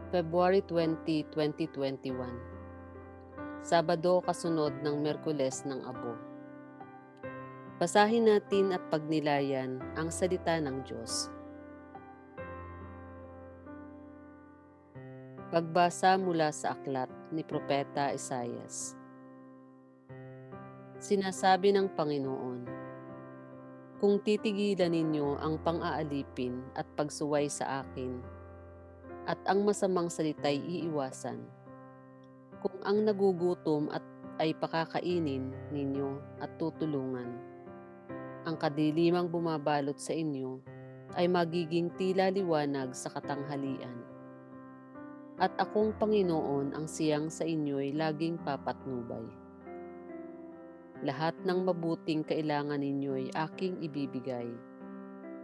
February 20, 2021. Sabado kasunod ng Miyerkules ng Abo. Basahin natin at pagnilayan ang salita ng Diyos. Pagbasa mula sa aklat ni Propeta Isaias. Sinasabi ng Panginoon, kung titigilan ninyo ang pang-aalipin at pagsuway sa akin, at ang masamang salita'y iiwasan, kung ang nagugutom ay pakakainin ninyo at tutulungan, ang kadilimang bumabalot sa inyo ay magiging tila liwanag sa katanghalian. At akong Panginoon ang siyang sa inyo'y laging papatnubay. Lahat ng mabuting kailangan ninyo'y aking ibibigay,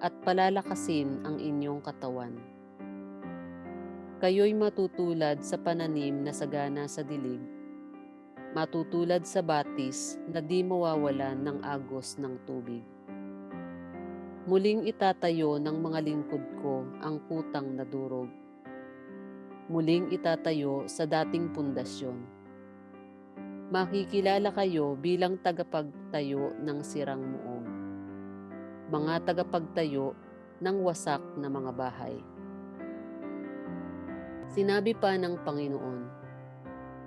at palalakasin ang inyong katawan. Kayo'y matutulad sa pananim na sagana sa dilig, matutulad sa batis na di mawawalan ng agos ng tubig. Muling itatayo ng mga lingkod ko ang kutang na durog. Muling itatayo sa dating pundasyon. Makikilala kayo bilang tagapagtayo ng sirang muog, mga tagapagtayo ng wasak na mga bahay. Sinabi pa ng Panginoon,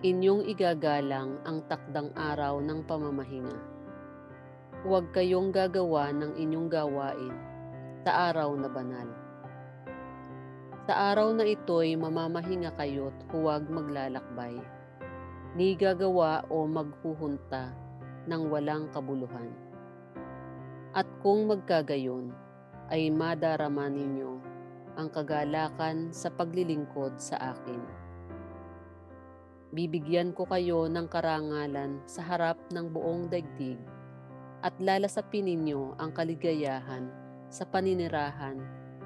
inyong igagalang ang takdang araw ng pamamahinga. Huwag kayong gagawa ng inyong gawain sa araw na banal. Sa araw na ito'y mamamahinga kayo't huwag maglalakbay, ni gagawa o maghuhunta ng walang kabuluhan. At kung magkagayon, ay madarama ninyo ang kagalakan sa paglilingkod sa akin. Bibigyan ko kayo ng karangalan sa harap ng buong daigdig, at lalasapin ninyo ang kaligayahan sa paninirahan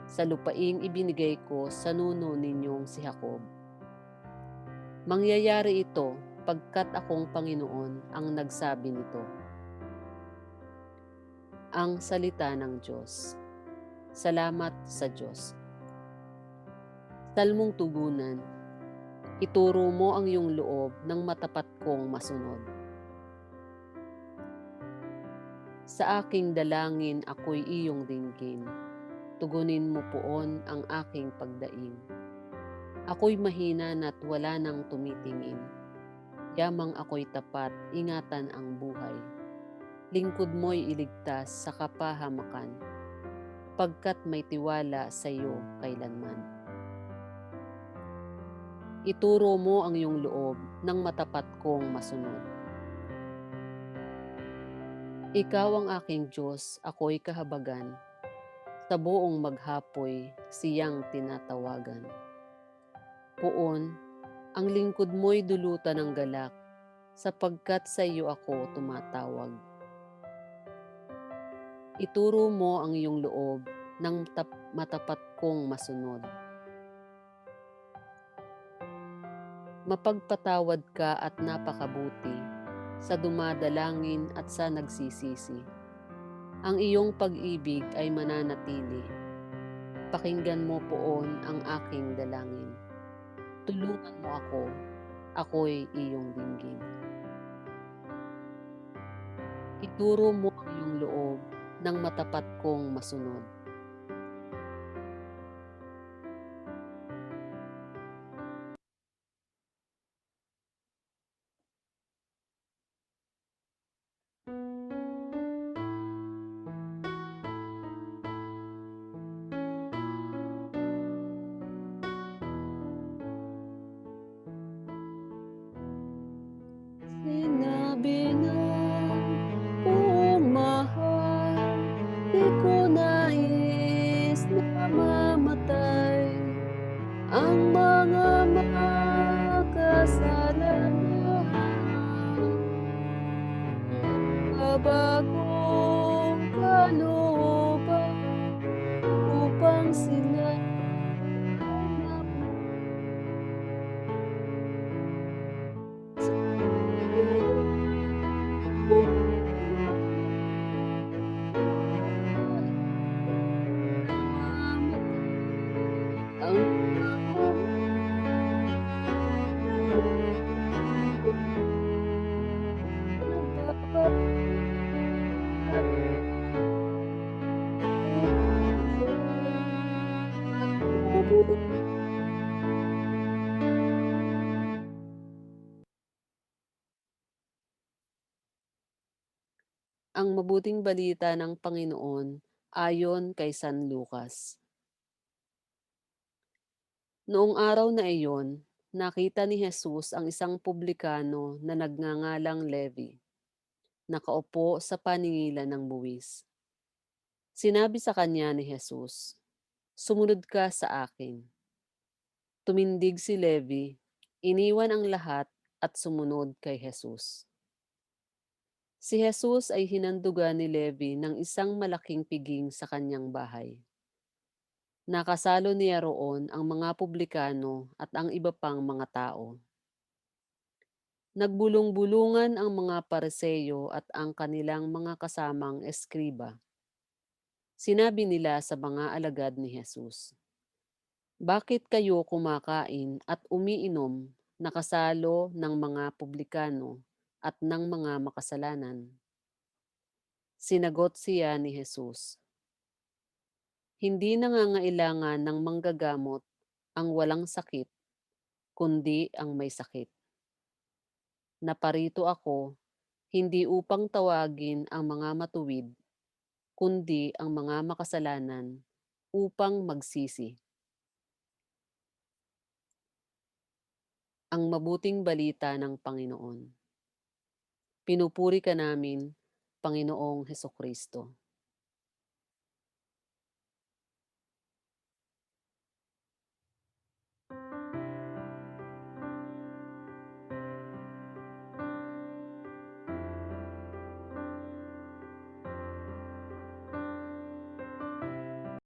sa lupaing ibinigay ko sa nuno ninyong si Jacob. Mangyayari ito pagkat akong Panginoon ang nagsabi nito. Ang salita ng Diyos. Salamat sa Diyos. Salmong tugunan. Ituro mo ang iyong loob ng matapat kong masunod. Sa aking dalangin ako'y iyong dinggin. Tugunin mo poon ang aking pagdaing. Ako'y mahina na't wala nang tumitingin. Yamang ako'y tapat, ingatan ang buhay. Lingkod mo'y iligtas sa kapahamakan, pagkat may tiwala sa iyo kailanman. Ituro mo ang iyong loob ng matapat kong masunod. Ikaw ang aking Diyos, ako'y kahabagan. Sa buong maghapoy, siyang tinatawagan. Poon, ang lingkod mo'y dulutan ng galak, sapagkat sa iyo ako tumatawag. Ituro mo ang iyong loob ng matapat kong masunod. Mapagpatawad ka at napakabuti sa dumadalangin at sa nagsisisi. Ang iyong pag-ibig ay mananatili. Pakinggan mo poon ang aking dalangin. Tulungan mo ako, ako'y iyong dinggin. Ituro mo ang iyong loob ng matapat kong masunod. Sinabi ng buong mahal, di ko nais na mamatay ang mga makasalanan. Bagong kalooban upang sila ang Ang mabuting balita ng Panginoon ayon kay San Lucas. Noong araw na iyon, nakita ni Jesus ang isang publikano na nagngangalang Levi, nakaupo sa paningilan ng buwis. Sinabi sa kanya ni Jesus, "Sumunod ka sa akin." Tumindig si Levi, iniwan ang lahat at sumunod kay Jesus. Si Jesus ay hinandugan ni Levi ng isang malaking piging sa kanyang bahay. Nakasalo niya roon ang mga publikano at ang iba pang mga tao. Nagbulong-bulungan ang mga Pariseo at ang kanilang mga kasamang eskriba. Sinabi nila sa mga alagad ni Jesus, "Bakit kayo kumakain at umiinom nakasalo ng mga publikano at ng mga makasalanan?" Sinagot siya ni Jesus, "Hindi nangangailangan ng manggagamot ang walang sakit, kundi ang may sakit. Naparito ako hindi upang tawagin ang mga matuwid, kundi ang mga makasalanan upang magsisi." Ang mabuting balita ng Panginoon. Pinupuri ka namin, Panginoong Hesukristo.